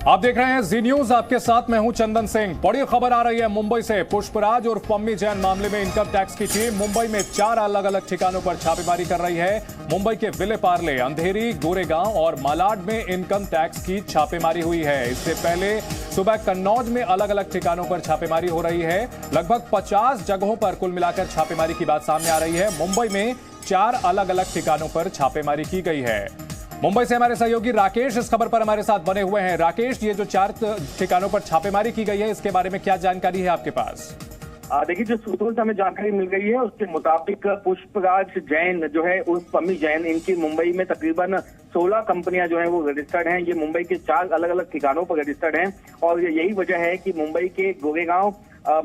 आप देख रहे हैं जी न्यूज, आपके साथ मैं हूं चंदन सिंह। बड़ी खबर आ रही है मुंबई से। पुष्पराज और पम्मी जैन मामले में इनकम टैक्स की टीम मुंबई में 4 अलग अलग ठिकानों पर छापेमारी कर रही है। मुंबई के विले पार्ले, अंधेरी, गोरेगांव और मालाड में इनकम टैक्स की छापेमारी हुई है। इससे पहले सुबह कन्नौज में अलग अलग ठिकानों पर छापेमारी हो रही है। लगभग 50 जगहों पर कुल मिलाकर छापेमारी की बात सामने आ रही है। मुंबई में 4 अलग अलग ठिकानों पर छापेमारी की गई है। मुंबई से हमारे सहयोगी राकेश इस खबर पर हमारे साथ बने हुए हैं। राकेश, ये जो 4 ठिकानों पर छापेमारी की गई है, इसके बारे में क्या जानकारी है आपके पास? देखिए, जो सूत्रों से हमें जानकारी मिल गई है उसके मुताबिक पुष्पराज जैन जो है उस पम्मी जैन, इनकी मुंबई में तकरीबन 16 कंपनियां जो है वो रजिस्टर्ड हैं। ये मुंबई के 4 अलग अलग ठिकानों पर रजिस्टर्ड हैं और यही वजह है कि मुंबई के गोरेगांव,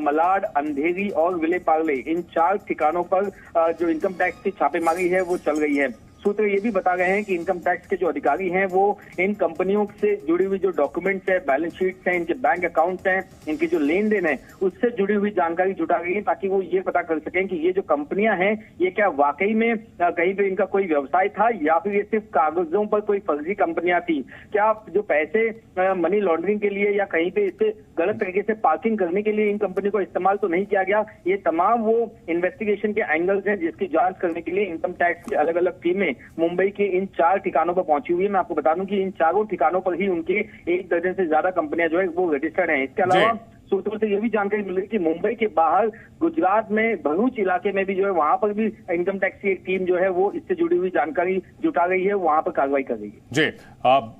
मलाड, अंधेरी और विले पार्ले, इन 4 ठिकानों पर जो इनकम टैक्स की छापेमारी है वो चल रही है। सूत्र ये भी बता गए हैं कि इनकम टैक्स के जो अधिकारी हैं वो इन कंपनियों से जुड़ी हुई जो डॉक्यूमेंट्स है, बैलेंस शीट्स हैं, इनके बैंक अकाउंट्स हैं, इनकी जो लेन देन है, उससे जुड़ी हुई जानकारी जुटा गई है ताकि वो ये पता कर सकें कि ये जो कंपनियां हैं ये क्या वाकई में कहीं पे इनका कोई व्यवसाय था या फिर ये सिर्फ कागजों पर कोई फर्जी कंपनियां थी। क्या जो पैसे मनी लॉन्ड्रिंग के लिए या कहीं पे इससे गलत तरीके से पार्किंग करने के लिए इन कंपनी को इस्तेमाल तो नहीं किया गया। ये तमाम वो इन्वेस्टिगेशन के एंगल्स हैं जिसकी जांच करने के लिए इनकम टैक्स की अलग अलग टीमें मुंबई के इन 4 ठिकानों पर पहुंची हुई है। मैं आपको बता दूं कि इन चारों ठिकानों पर ही उनके 1 दर्जन से ज्यादा कंपनियां जो है वो रजिस्टर्ड हैं। इसके अलावा सूत्रों से यह भी जानकारी मिल रही है कि मुंबई के बाहर गुजरात में भरूच इलाके में भी जो है वहां पर भी इनकम टैक्स की एक टीम जो है वो इससे जुड़ी हुई जानकारी जुटा रही है, वहां पर कार्रवाई कर रही है। जी,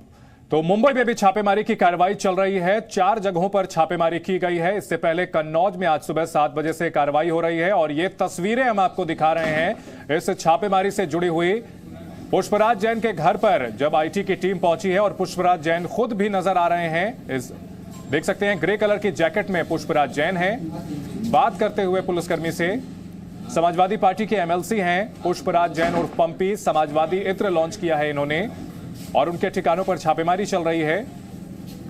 तो मुंबई में भी छापेमारी की कार्रवाई चल रही है। 4 जगहों पर छापेमारी की गई है। इससे पहले कन्नौज में आज सुबह 7 बजे से कार्रवाई हो रही है और ये तस्वीरें हम आपको दिखा रहे हैं इस छापेमारी से जुड़ी हुई। पुष्पराज जैन के घर पर जब आईटी की टीम पहुंची है और पुष्पराज जैन खुद भी नजर आ रहे हैं। देख सकते हैं ग्रे कलर की जैकेट में पुष्पराज जैन हैं, बात करते हुए पुलिसकर्मी से। समाजवादी पार्टी के एमएलसी हैं पुष्पराज जैन और पंपी। समाजवादी इत्र लॉन्च किया है इन्होंने और उनके ठिकानों पर छापेमारी चल रही है।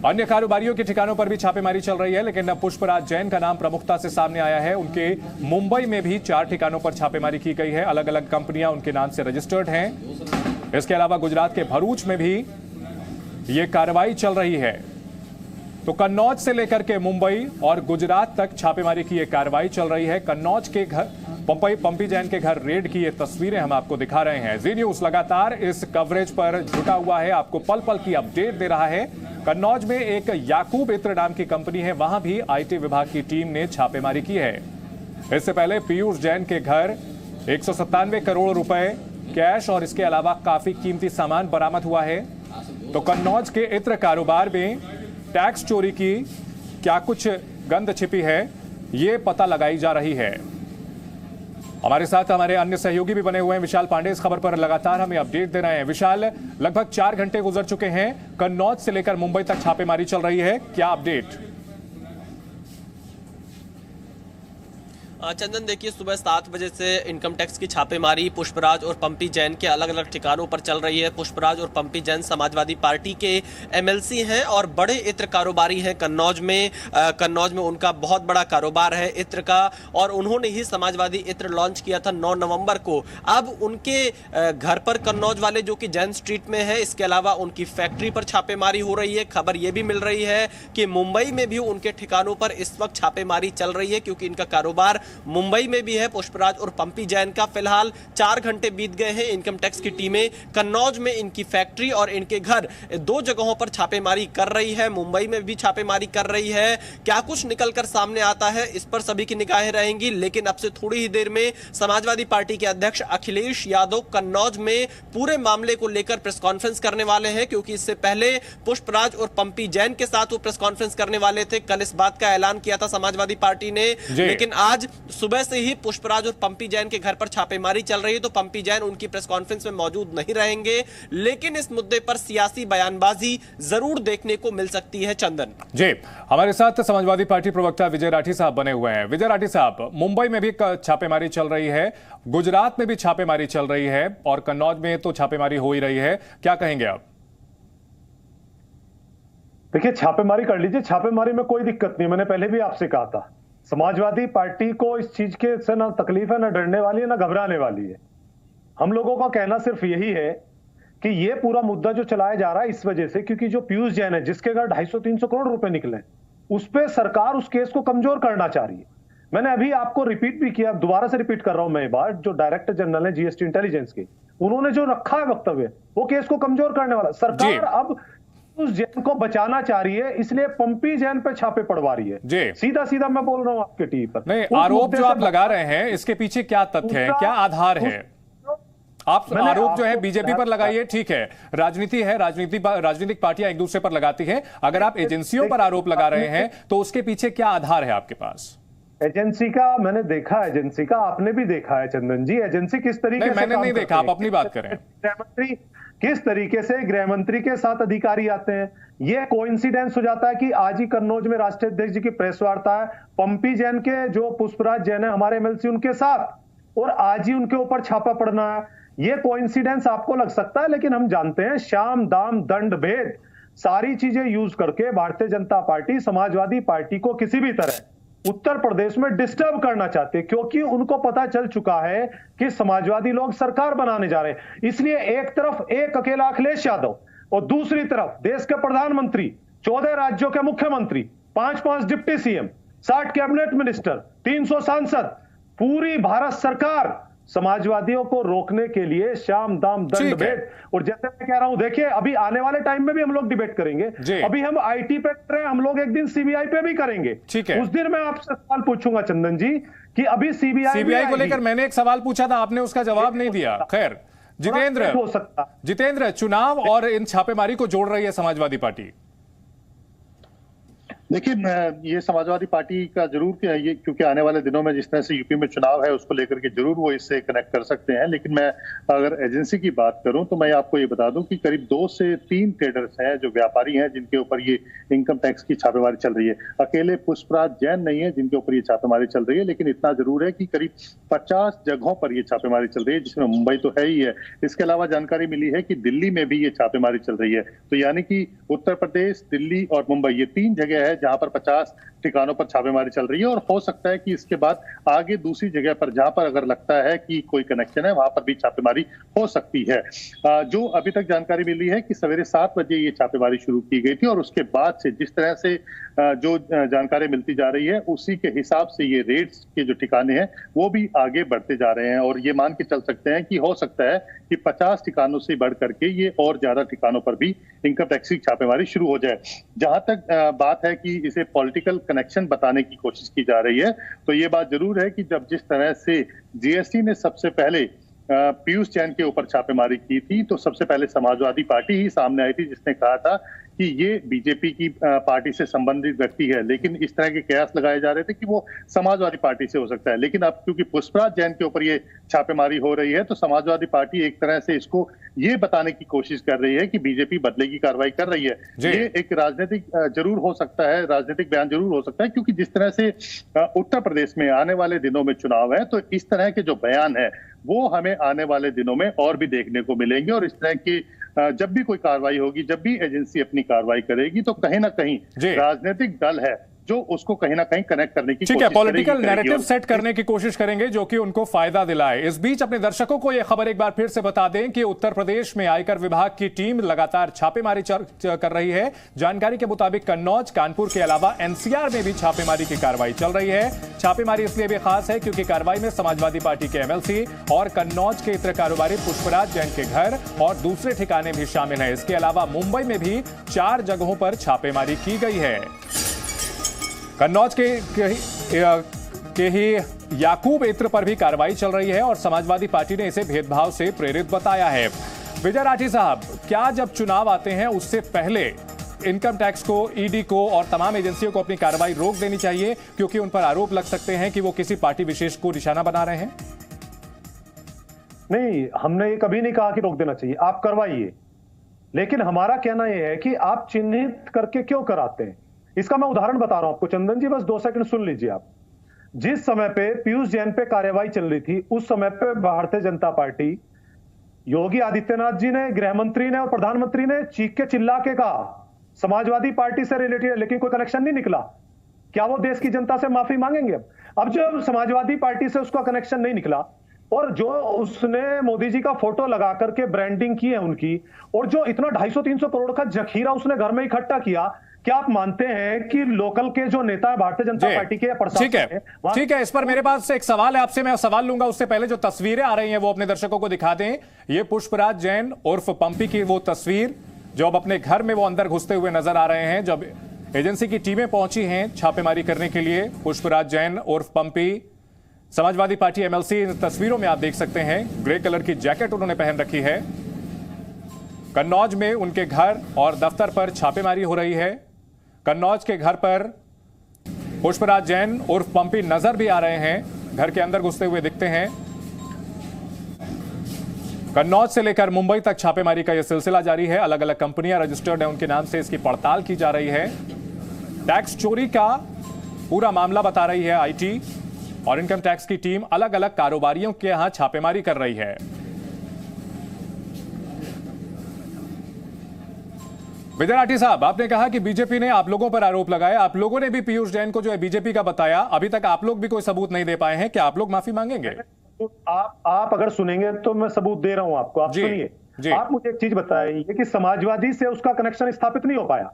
अन्य कारोबारियों के ठिकानों पर भी छापेमारी चल रही है, लेकिन पुष्पराज जैन का नाम प्रमुखता से सामने आया है। उनके मुंबई में भी 4 ठिकानों पर छापेमारी की गई है। अलग अलग कंपनियां उनके नाम से रजिस्टर्ड हैं। इसके अलावा गुजरात के भरूच में भी ये कार्रवाई चल रही है। तो कन्नौज से लेकर के मुंबई और गुजरात तक छापेमारी की ये कार्रवाई चल रही है। कन्नौज के घर पम्पी जैन के घर रेड की ये तस्वीरें हम आपको दिखा रहे हैं। जी न्यूज लगातार इस कवरेज पर जुटा हुआ है, आपको पल पल की अपडेट दे रहा है। कन्नौज में एक याकूब इत्र नाम की कंपनी है, वहां भी आईटी विभाग की टीम ने छापेमारी की है। इससे पहले पीयूष जैन के घर 197 करोड़ रुपए कैश और इसके अलावा काफी कीमती सामान बरामद हुआ है। तो कन्नौज के इत्र कारोबार में टैक्स चोरी की क्या कुछ गंध छिपी है, ये पता लगाई जा रही है। हमारे साथ हमारे अन्य सहयोगी भी बने हुए हैं। विशाल पांडे इस खबर पर लगातार हमें अपडेट दे रहे हैं। विशाल, लगभग 4 घंटे गुजर चुके हैं, कन्नौज से लेकर मुंबई तक छापेमारी चल रही है, क्या अपडेट? चंदन, देखिए, सुबह 7 बजे से इनकम टैक्स की छापेमारी पुष्पराज और पंपी जैन के अलग अलग ठिकानों पर चल रही है। पुष्पराज और पंपी जैन समाजवादी पार्टी के एमएलसी हैं और बड़े इत्र कारोबारी हैं कन्नौज में। कन्नौज में उनका बहुत बड़ा कारोबार है इत्र का और उन्होंने ही समाजवादी इत्र लॉन्च किया था 9 नवंबर को। अब उनके घर पर कन्नौज वाले जो कि जैन स्ट्रीट में है, इसके अलावा उनकी फैक्ट्री पर छापेमारी हो रही है। खबर यह भी मिल रही है कि मुंबई में भी उनके ठिकानों पर इस वक्त छापेमारी चल रही है क्योंकि इनका कारोबार मुंबई में भी है। पुष्पराज और पंपी जैन का फिलहाल 4 घंटे बीत गए हैं। इनकम टैक्स की टीमें कन्नौज में इनकी फैक्ट्री और इनके घर 2 जगहों पर छापेमारी कर रही है। मुंबई में भी छापेमारी कर रही है। क्या कुछ निकलकर सामने आता है, इस पर सभी की निगाहें रहेंगी। लेकिन अब से थोड़ी ही देर में समाजवादी पार्टी के अध्यक्ष अखिलेश यादव कन्नौज में पूरे मामले को लेकर प्रेस कॉन्फ्रेंस करने वाले हैं क्योंकि इससे पहले पुष्पराज और पंपी जैन के साथ वो प्रेस कॉन्फ्रेंस करने वाले थे। कल इस बात का ऐलान किया था समाजवादी पार्टी ने, लेकिन आज सुबह से ही पुष्पराज और पंपी जैन के घर पर छापेमारी चल रही है। तो पंपी जैन उनकी प्रेस कॉन्फ्रेंस में मौजूद नहीं रहेंगे, लेकिन इस मुद्दे पर सियासी बयानबाजी जरूर देखने को मिल सकती है। चंदन जी, हमारे साथ समाजवादी पार्टी प्रवक्ता विजय राठी साहब बने हुए हैं। विजय राठी साहब, मुंबई में भी छापेमारी चल रही है, गुजरात में भी छापेमारी चल रही है और कन्नौज में तो छापेमारी हो ही रही है, क्या कहेंगे आप? देखिए, छापेमारी कर लीजिए, छापेमारी में कोई दिक्कत नहीं। मैंने पहले भी आपसे कहा था समाजवादी पार्टी को इस चीज के से ना तकलीफ है, ना डरने वाली है, ना घबराने वाली है। हम लोगों का कहना सिर्फ यही है कि ये पूरा मुद्दा जो चलाया जा रहा है इस वजह से, क्योंकि जो पीयूष जैन है जिसके घर 250-300 करोड़ रुपए निकले, उस पे सरकार उस केस को कमजोर करना चाह रही है। मैंने अभी आपको रिपीट भी किया, दोबारा से रिपीट कर रहा हूं मैं बात, जो डायरेक्टर जनरल है जीएसटी इंटेलिजेंस के, उन्होंने जो रखा है वक्तव्य, वो केस को कमजोर करने वाला। सरकार अब उस जैन को बचाना चाह रही है, इसलिए पंपी जैन पे छापे पड़वा रही है। सीधा सीधा मैं बोल रहा हूं आपके टीवी पर। नहीं, आरोप जो आप लगा रहे हैं इसके पीछे क्या तथ्य है, क्या आधार है? आप आरोप जो है बीजेपी पर लगाइए, ठीक है, राजनीति है, राजनीतिक पार्टियां एक दूसरे पर लगाती हैं। अगर आप एजेंसियों पर आरोप लगा रहे हैं तो उसके पीछे क्या आधार है आपके पास? एजेंसी का मैंने देखा, एजेंसी का आपने भी देखा है चंदन जी, एजेंसी किस तरीके से मैंने नहीं देखा, आप अपनी बात करें। गृहमंत्री किस तरीके से गृहमंत्री के साथ अधिकारी आते हैं, ये कोइंसिडेंस हो जाता है कि आज ही कन्नौज में राष्ट्रीय अध्यक्ष जी की प्रेस वार्ता है, पंपी जैन के जो पुष्पराज जैन है हमारे एमएलसी उनके साथ, और आज ही उनके ऊपर छापा पड़ना है। ये कोइंसिडेंस आपको लग सकता है, लेकिन हम जानते हैं शाम दाम दंड भेद सारी चीजें यूज करके भारतीय जनता पार्टी समाजवादी पार्टी को किसी भी तरह उत्तर प्रदेश में डिस्टर्ब करना चाहते हैं, क्योंकि उनको पता चल चुका है कि समाजवादी लोग सरकार बनाने जा रहे हैं। इसलिए एक तरफ एक अकेला अखिलेश यादव और दूसरी तरफ देश के प्रधानमंत्री, 14 राज्यों के मुख्यमंत्री, 5-5 डिप्टी सीएम, 60 कैबिनेट मिनिस्टर, 300 सांसद, पूरी भारत सरकार समाजवादियों को रोकने के लिए शाम दाम दंड भेद। और जैसे मैं कह रहा हूं, देखिए अभी आने वाले टाइम में भी हम लोग डिबेट करेंगे, अभी हम आईटी पे कर रहे हैं, हम लोग एक दिन सीबीआई पे भी करेंगे। उस दिन मैं आपसे सवाल पूछूंगा चंदन जी कि अभी सीबीआई को लेकर मैंने एक सवाल पूछा था, आपने उसका जवाब नहीं दिया। खैर जितेंद्र, चुनाव और इन छापेमारी को जोड़ रही है समाजवादी पार्टी। देखिए, ये समाजवादी पार्टी का जरूर क्या है, ये क्योंकि आने वाले दिनों में जिस तरह से यूपी में चुनाव है उसको लेकर के जरूर वो इससे कनेक्ट कर सकते हैं। लेकिन मैं अगर एजेंसी की बात करूं तो मैं आपको ये बता दूं कि करीब 2 से 3 ट्रेडर्स हैं जो व्यापारी हैं जिनके ऊपर ये इनकम टैक्स की छापेमारी चल रही है। अकेले पुष्पराज जैन नहीं है जिनके ऊपर ये छापेमारी चल रही है, लेकिन इतना जरूर है कि करीब 50 जगहों पर ये छापेमारी चल रही है, जिसमें मुंबई तो है ही है। इसके अलावा जानकारी मिली है कि दिल्ली में भी ये छापेमारी चल रही है। तो यानी कि उत्तर प्रदेश, दिल्ली और मुंबई, ये 3 जगह है जहां पर 50 ठिकानों पर छापेमारी चल रही है। और हो सकता है कि इसके बाद आगे दूसरी जगह पर जहां पर अगर लगता है कि कोई कनेक्शन है वहां पर भी छापेमारी हो सकती है। जो अभी तक जानकारी मिली है कि सवेरे 7 बजे ये छापेमारी शुरू की गई थी और उसके बाद से जिस तरह से जो जानकारी मिलती जा रही है उसी के हिसाब से ये रेट्स के जो ठिकाने हैं वो भी आगे बढ़ते जा रहे हैं। और ये मान के चल सकते हैं कि हो सकता है कि 50 ठिकानों से बढ़ करके ये और ज्यादा ठिकानों पर भी इनकम टैक्स की छापेमारी शुरू हो जाए। जहां तक बात है कि इसे पॉलिटिकल कनेक्शन बताने की कोशिश की जा रही है, तो ये बात जरूर है कि जब जिस तरह से जीएसटी ने सबसे पहले पीयूष जैन के ऊपर छापेमारी की थी तो सबसे पहले समाजवादी पार्टी ही सामने आई थी जिसने कहा था कि ये बीजेपी की पार्टी से संबंधित व्यक्ति है। लेकिन इस तरह के कयास लगाए जा रहे थे कि वो समाजवादी पार्टी से हो सकता है। लेकिन अब क्योंकि पुष्पराज जैन के ऊपर ये छापेमारी हो रही है तो समाजवादी पार्टी एक तरह से इसको ये बताने की कोशिश कर रही है कि बीजेपी बदले की कार्रवाई कर रही है। ये एक राजनीतिक जरूर हो सकता है, राजनीतिक बयान जरूर हो सकता है, क्योंकि जिस तरह से उत्तर प्रदेश में आने वाले दिनों में चुनाव है तो इस तरह के जो बयान है वो हमें आने वाले दिनों में और भी देखने को मिलेंगे। और इस तरह की जब भी कोई कार्रवाई होगी, जब भी एजेंसी अपनी कार्रवाई करेगी तो कहीं ना कहीं राजनीतिक दल है जो उसको कहीं ना कहीं कनेक्ट करने की ठीक है, पॉलिटिकल नैरेटिव सेट करने की कोशिश करेंगे जो कि उनको फायदा दिलाए। इस बीच अपने दर्शकों को यह खबर एक बार फिर से बता दें कि उत्तर प्रदेश में आयकर विभाग की टीम लगातार छापेमारी कर रही है। जानकारी के मुताबिक कन्नौज, कानपुर के अलावा एनसीआर में भी छापेमारी की कार्रवाई चल रही है। छापेमारी इसलिए भी खास है क्योंकि कार्रवाई में समाजवादी पार्टी के एमएलसी और कन्नौज के इत्र कारोबारी पुष्पराज जैन के घर और दूसरे ठिकाने भी शामिल हैं। इसके अलावा मुंबई में भी 4 जगहों पर छापेमारी की गई है। कन्नौज के ही याकूब इत्र पर भी कार्रवाई चल रही है और समाजवादी पार्टी ने इसे भेदभाव से प्रेरित बताया है। विजय राठी साहब, क्या जब चुनाव आते हैं उससे पहले इनकम टैक्स को, ईडी को और तमाम एजेंसियों को अपनी कार्रवाई रोक देनी चाहिए क्योंकि उन पर आरोप लग सकते हैं कि वो किसी पार्टी विशेष को निशाना बना रहे हैं? नहीं, हमने ये कभी नहीं कहा कि रोक देना चाहिए, आप करवाइए। लेकिन हमारा कहना यह है कि आप चिन्हित करके क्यों कराते हैं। इसका मैं उदाहरण बता रहा हूं आपको चंदन जी, बस 2 सेकंड सुन लीजिए आप। जिस समय पे पीयूष जैन पे कार्रवाई चल रही थी उस समय पे भारतीय जनता पार्टी, योगी आदित्यनाथ जी ने, गृह मंत्री ने और प्रधानमंत्री ने चीख के चिल्ला के कहा समाजवादी पार्टी से रिलेटेड है, लेकिन कोई कनेक्शन नहीं निकला। क्या वो देश की जनता से माफी मांगेंगे? अब जब समाजवादी पार्टी से उसका कनेक्शन नहीं निकला और जो उसने मोदी जी का फोटो लगा करके ब्रांडिंग की है उनकी, और जो इतना 250-300 करोड़ का जखीरा उसने घर में इकट्ठा किया, क्या आप मानते हैं कि लोकल के जो नेता है भारतीय जनता पार्टी के ठीक है, ठीक है, इस पर मेरे पास एक सवाल है आपसे, मैं सवाल लूंगा, उससे पहले जो तस्वीरें आ रही हैं वो अपने दर्शकों को दिखा दें। ये पुष्पराज जैन उर्फ पंपी की वो तस्वीर जो अब अपने घर में वो अंदर घुसते हुए नजर आ रहे हैं। जब एजेंसी की टीमें पहुंची हैं छापेमारी करने के लिए, पुष्पराज जैन उर्फ पंपी, समाजवादी पार्टी एमएलसी, इन तस्वीरों में आप देख सकते हैं ग्रे कलर की जैकेट उन्होंने पहन रखी है। कन्नौज में उनके घर और दफ्तर पर छापेमारी हो रही है। कन्नौज के घर पर पुष्पराज जैन उर्फ पंपी नजर भी आ रहे हैं, घर के अंदर घुसते हुए दिखते हैं। कन्नौज से लेकर मुंबई तक छापेमारी का यह सिलसिला जारी है। अलग अलग कंपनियां रजिस्टर्ड हैं उनके नाम से, इसकी पड़ताल की जा रही है। टैक्स चोरी का पूरा मामला बता रही है आईटी, और इनकम टैक्स की टीम अलग अलग कारोबारियों के यहां छापेमारी कर रही है। विजय राठी साहब, आपने कहा कि बीजेपी ने आप लोगों पर आरोप लगाया, आप लोगों ने भी पीयूष जैन को जो है बीजेपी का बताया, अभी तक आप लोग भी कोई सबूत नहीं दे पाए हैं, क्या आप लोग माफी मांगेंगे? आप अगर सुनेंगे तो मैं सबूत दे रहा हूं आपको, आप सुनिए। आप मुझे एक चीज बताइए कि समाजवादी से उसका कनेक्शन स्थापित नहीं हो पाया,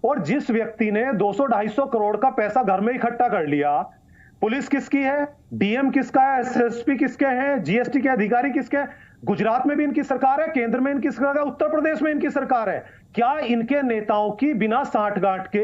और जिस व्यक्ति ने 200-250 करोड़ का पैसा घर में इकट्ठा कर लिया, पुलिस किसकी है, डीएम किसका है, एसएसपी किसके हैं, जीएसटी के अधिकारी किसके हैं? गुजरात में भी इनकी सरकार है, केंद्र में इनकी सरकार है, उत्तर प्रदेश में इनकी सरकार है। क्या इनके नेताओं की बिना सांठगांठ के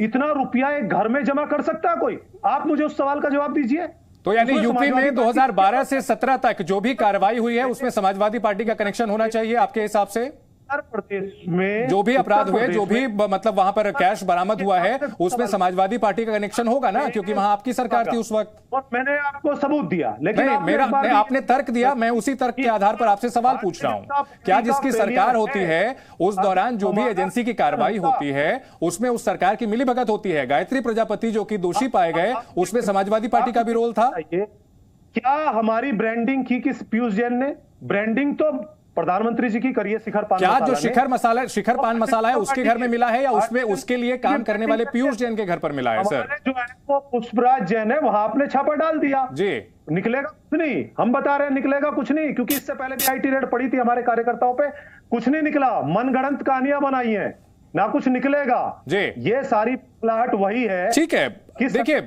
इतना रुपया एक घर में जमा कर सकता है कोई? आप मुझे उस सवाल का जवाब दीजिए। तो यानी यूपी में 2012 से 17 तक जो भी कार्रवाई हुई है उसमें समाजवादी पार्टी का कनेक्शन होना चाहिए आपके हिसाब से? उत्तर प्रदेश में जो भी अपराध हुए, जो भी मतलब वहां पर कैश बरामद हुआ है, उसमें समाजवादी पार्टी का कनेक्शन होगा ना, क्योंकि वहां आपकी सरकार थी उस वक्त। और मैंने आपको सबूत दिया, लेकिन आपने तर्क दिया, मैं उसी तर्क के आधार पर आपसे सवाल पूछ रहा हूं। क्या जिसकी सरकार होती है उस दौरान जो भी एजेंसी की कार्रवाई होती है उसमें उस सरकार की मिलीभगत होती है? गायत्री प्रजापति जो कि दोषी पाए गए, उसमें समाजवादी पार्टी का भी रोल था? क्या हमारी ब्रांडिंग की किस पीयूष जैन ने? ब्रांडिंग तो प्रधानमंत्री जी की करिए शिखर पान क्या जो शिखर पान मसाला है उसके घर में मिला है, या उसमें उसके लिए काम करने वाले पीयूष जैन के घर पर मिला है? सर, जो है वो पुष्पराज जैन है, वहां आपने छापा डाल दिया जी। निकलेगा कुछ नहीं, हम बता रहे हैं निकलेगा कुछ नहीं, क्योंकि इससे पहले भी आईटी रेड पड़ी थी हमारे कार्यकर्ताओं पे, कुछ नहीं निकला। मनगढ़ंत कहानियां बनाई हैं, ना कुछ निकलेगा जी। ये सारी प्लाट वही है। ठीक है, देखिए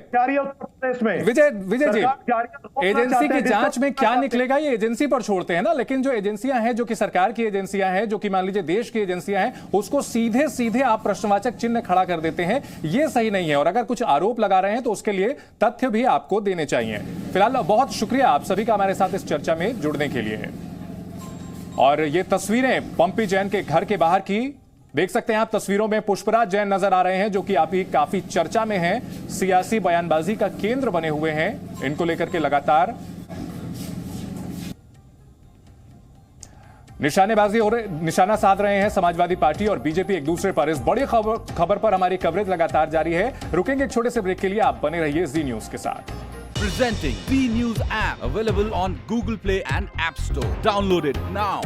विजय जी, एजेंसी की जांच में क्या निकलेगा ये एजेंसी पर छोड़ते हैं ना, लेकिन जो एजेंसियां हैं, जो कि सरकार की एजेंसियां हैं, जो कि मान लीजिए देश की एजेंसियां हैं, उसको सीधे सीधे आप प्रश्नवाचक चिन्ह खड़ा कर देते हैं, ये सही नहीं है। और अगर कुछ आरोप लगा रहे हैं तो उसके लिए तथ्य भी आपको देने चाहिए। फिलहाल बहुत शुक्रिया आप सभी का हमारे साथ इस चर्चा में जुड़ने के लिए। और ये तस्वीरें पंपी जैन के घर के बाहर की देख सकते हैं आप। तस्वीरों में पुष्पराज जैन नजर आ रहे हैं, जो कि अभी काफी चर्चा में हैं, सियासी बयानबाजी का केंद्र बने हुए हैं। इनको लेकर के लगातार निशाना साध रहे हैं समाजवादी पार्टी और बीजेपी एक दूसरे पर। इस बड़ी खबर पर हमारी कवरेज लगातार जारी है। रुकेंगे एक छोटे से ब्रेक के लिए, आप बने रहिए जी न्यूज के साथ। Presenting B News app available on Google Play and App Store. Download it now.